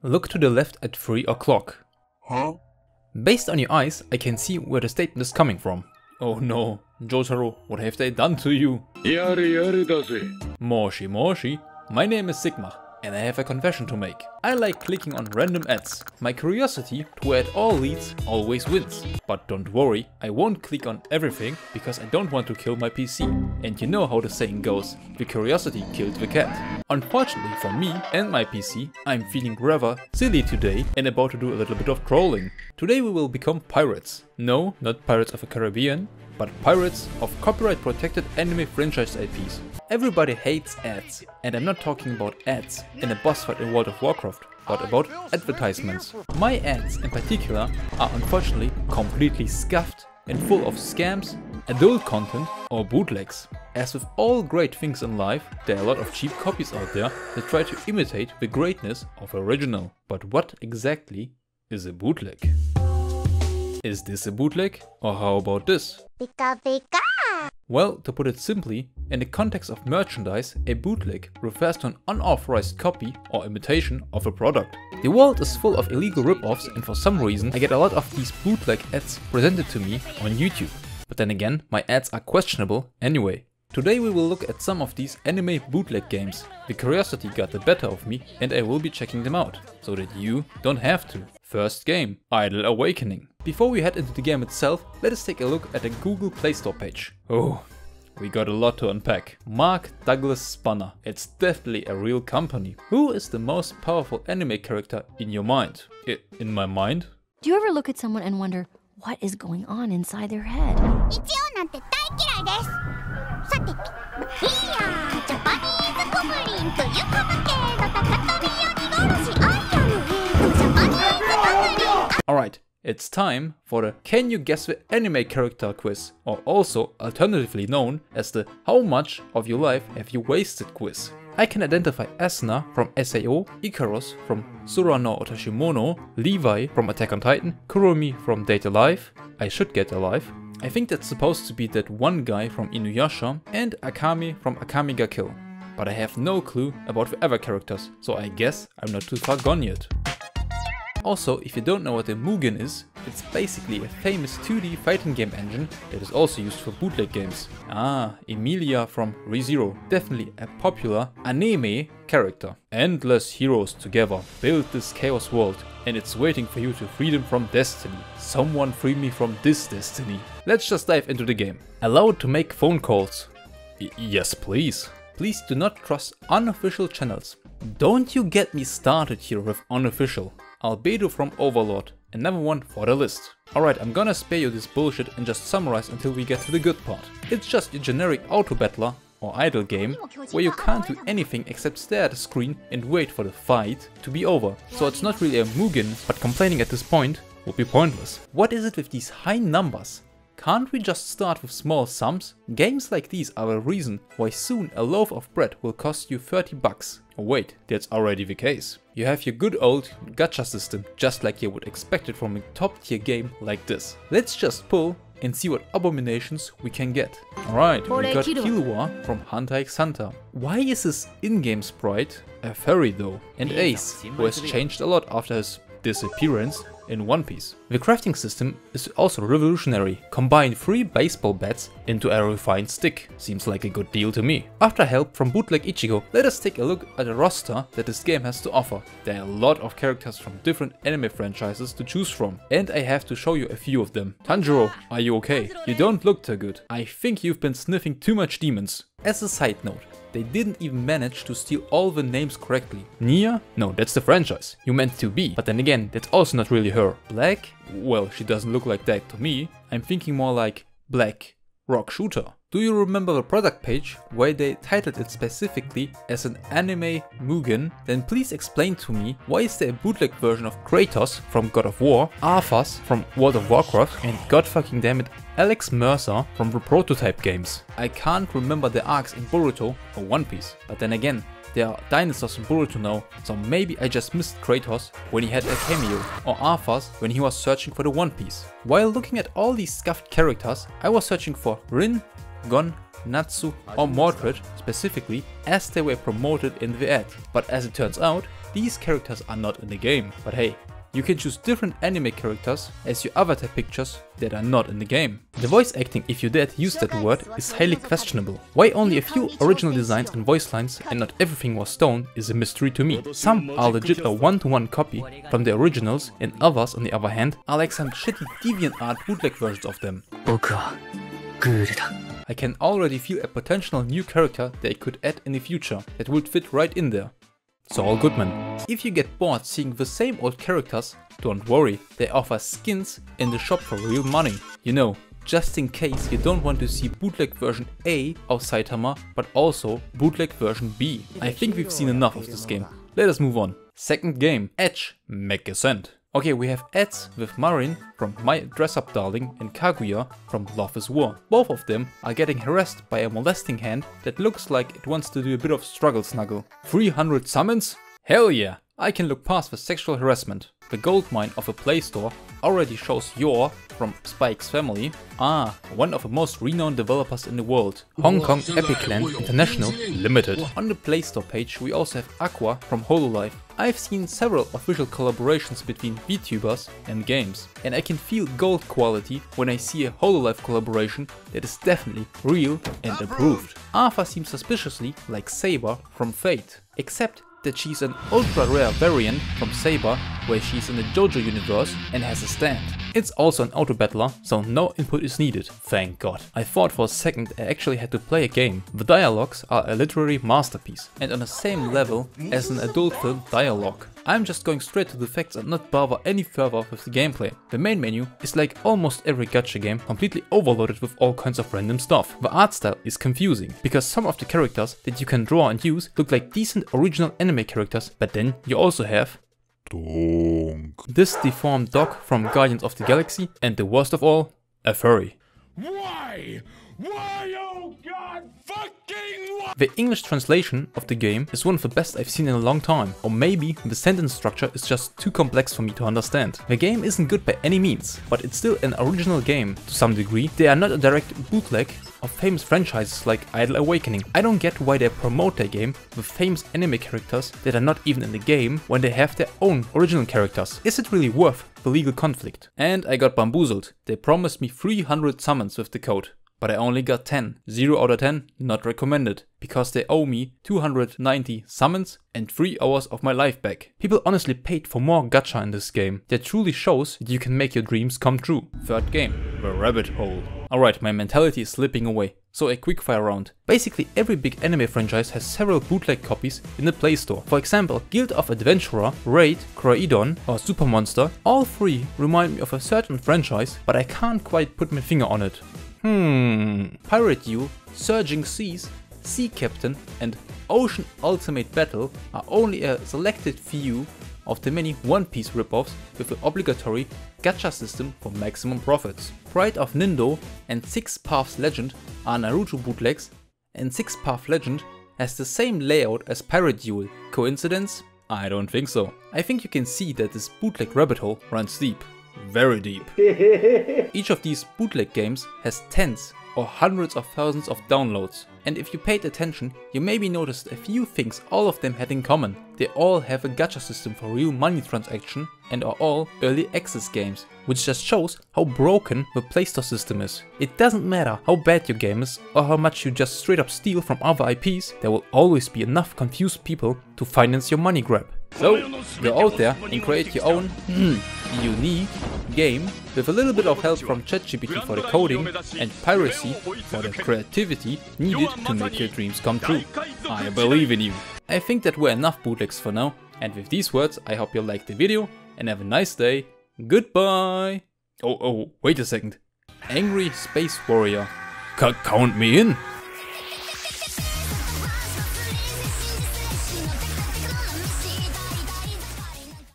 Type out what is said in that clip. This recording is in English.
Look to the left at 3 o'clock. Huh? Based on your eyes, I can see where the statement is coming from. Oh no, Jotaro, what have they done to you? Moshi, my name is Sigma, and I have a confession to make. I like clicking on random ads. My curiosity to where it all leads always wins. But don't worry, I won't click on everything because I don't want to kill my PC. And you know how the saying goes, the curiosity killed the cat. Unfortunately for me and my PC, I'm feeling rather silly today and about to do a little bit of trolling. Today we will become pirates. No, not Pirates of the Caribbean, but pirates of copyright protected anime franchise IPs. Everybody hates ads, and I'm not talking about ads in a boss fight in World of Warcraft, but about advertisements. My ads in particular are unfortunately completely scuffed and full of scams, adult content or bootlegs. As with all great things in life, there are a lot of cheap copies out there that try to imitate the greatness of original. But what exactly is a bootleg? Is this a bootleg? Or how about this? Pika pika! Well, to put it simply, in the context of merchandise, a bootleg refers to an unauthorized copy or imitation of a product. The world is full of illegal rip-offs, and for some reason I get a lot of these bootleg ads presented to me on YouTube. But then again, my ads are questionable anyway. Today we will look at some of these anime bootleg games. The curiosity got the better of me and I will be checking them out, so that you don't have to. First game, Idle Awakening. Before we head into the game itself, let us take a look at the Google Play Store page. Oh, we got a lot to unpack. Mark Douglas Spanner. It's definitely a real company. Who is the most powerful anime character in your mind? In my mind? Do you ever look at someone and wonder what is going on inside their head? Alright, it's time for the Can You Guess the Anime Character quiz, or also alternatively known as the How Much of Your Life Have You Wasted quiz. I can identify Asuna from SAO, Icarus from Sura no Otashimono, Levi from Attack on Titan, Kurumi from Date A Live, I Should Get Alive. I think that's supposed to be that one guy from Inuyasha, and Akami from Akame ga Kill. But I have no clue about the other characters, so I guess I'm not too far gone yet. Also, if you don't know what a Mugen is, it's basically a famous 2D fighting game engine that is also used for bootleg games. Ah, Emilia from ReZero, definitely a popular anime character. Endless heroes together build this chaos world, and it's waiting for you to free them from destiny. Someone free me from this destiny. Let's just dive into the game. Allowed to make phone calls. Yes, please. Please do not trust unofficial channels. Don't you get me started here with unofficial. Albedo from Overlord, another one for the list. Alright, I'm gonna spare you this bullshit and just summarize until we get to the good part. It's just a generic auto battler or idle game where you can't do anything except stare at the screen and wait for the fight to be over. So it's not really a Mugen, but complaining at this point would be pointless. What is it with these high numbers? Can't we just start with small sums? Games like these are a reason why soon a loaf of bread will cost you 30 bucks. Oh wait, that's already the case. You have your good old gacha system, just like you would expect it from a top tier game like this. Let's just pull and see what abominations we can get. Alright, we got Killua from Hunter x Hunter. Why is his in-game sprite a furry though? And Ace, who has changed a lot after his disappearance in One Piece. The crafting system is also revolutionary. Combine 3 baseball bats into a refined stick. Seems like a good deal to me. After help from Bootleg Ichigo, let us take a look at the roster that this game has to offer. There are a lot of characters from different anime franchises to choose from, and I have to show you a few of them. Tanjiro, are you okay? You don't look too good. I think you've been sniffing too much demons. As a side note, they didn't even manage to steal all the names correctly. Nia? No, that's the franchise. You meant to be. But then again, that's also not really her. Black? Well, she doesn't look like that to me. I'm thinking more like Black Rock Shooter. Do you remember the product page where they titled it specifically as an anime Mugen? Then please explain to me why is there a bootleg version of Kratos from God of War, Arthas from World of Warcraft, and god fucking damn it, Alex Mercer from the Prototype games. I can't remember the arcs in Boruto or One Piece, but then again, there are dinosaurs in Boruto now, so maybe I just missed Kratos when he had a cameo, or Arthas when he was searching for the One Piece. While looking at all these scuffed characters, I was searching for Rin, Gon, Natsu or Mordred specifically as they were promoted in the ad. But as it turns out, these characters are not in the game. But hey, you can choose different anime characters as your avatar pictures that are not in the game. The voice acting, if you dare to use that word, is highly questionable. Why only a few original designs and voice lines and not everything was stone is a mystery to me. Some are legit a one-to-one copy from the originals, and others, on the other hand, are like some shitty DeviantArt bootleg versions of them. I can already feel a potential new character they could add in the future that would fit right in there. So all good, man. If you get bored seeing the same old characters, don't worry, they offer skins in the shop for real money. You know, just in case you don't want to see bootleg version A of Saitama, but also bootleg version B. I think we've seen enough of this game. Let us move on. Second game, Edge Magnificent. Okay, we have ads with Marin from My Dress Up Darling and Kaguya from Love is War. Both of them are getting harassed by a molesting hand that looks like it wants to do a bit of struggle snuggle. 300 summons? Hell yeah! I can look past the sexual harassment. The goldmine of a Play Store already shows Yor from Spike's Family. One of the most renowned developers in the world. Hong Kong Epic Land International Limited. On the Play Store page we also have Aqua from Hololive. I've seen several official collaborations between VTubers and games, and I can feel gold quality when I see a Hololive collaboration that is definitely real and approved. Arthur seems suspiciously like Saber from Fate, except that she's an ultra rare variant from Saber, where she's in the JoJo universe and has a stand. It's also an auto battler, so no input is needed, thank god. I thought for a second I actually had to play a game. The dialogues are a literary masterpiece and on the same level as an adult film dialogue. I'm just going straight to the facts and not bother any further with the gameplay. The main menu is like almost every gacha game, completely overloaded with all kinds of random stuff. The art style is confusing, because some of the characters that you can draw and use look like decent original anime characters, but then you also have this deformed dog from Guardians of the Galaxy, and the worst of all, a furry. Why? Why, oh god, fucking why? The English translation of the game is one of the best I've seen in a long time, or maybe the sentence structure is just too complex for me to understand. The game isn't good by any means, but it's still an original game to some degree. They are not a direct bootleg of famous franchises like Idle Awakening. I don't get why they promote their game with famous anime characters that are not even in the game when they have their own original characters. Is it really worth the legal conflict? And I got bamboozled. They promised me 300 summons with the code, but I only got 10. 0 out of 10, not recommended, because they owe me 290 summons and 3 hours of my life back. People honestly paid for more gacha in this game. That truly shows that you can make your dreams come true. Third game, The Rabbit Hole. Alright, my mentality is slipping away, so a quickfire round. Basically every big anime franchise has several bootleg copies in the Play Store. For example, Guild of Adventurer, Raid, Koraidon or Super Monster. All three remind me of a certain franchise, but I can't quite put my finger on it. Pirate Duel, Surging Seas, Sea Captain and Ocean Ultimate Battle are only a selected few of the many One Piece ripoffs with the obligatory gacha system for maximum profits. Pride of Nindo and Six Paths Legend are Naruto bootlegs, and Six Paths Legend has the same layout as Pirate Duel. Coincidence? I don't think so. I think you can see that this bootleg rabbit hole runs deep. Very deep. Each of these bootleg games has tens or hundreds of thousands of downloads. And if you paid attention, you maybe noticed a few things all of them had in common. They all have a gacha system for real money transaction and are all early access games, which just shows how broken the Play Store system is. It doesn't matter how bad your game is or how much you just straight up steal from other IPs, there will always be enough confused people to finance your money grab. So, go out there and create your own unique game with a little bit of help from ChatGPT for the coding and piracy for the creativity needed to make your dreams come true. I believe in you. I think that were enough bootlegs for now, and with these words I hope you liked the video and have a nice day. Goodbye! Oh, wait a second. Angry Space Warrior. Count me in!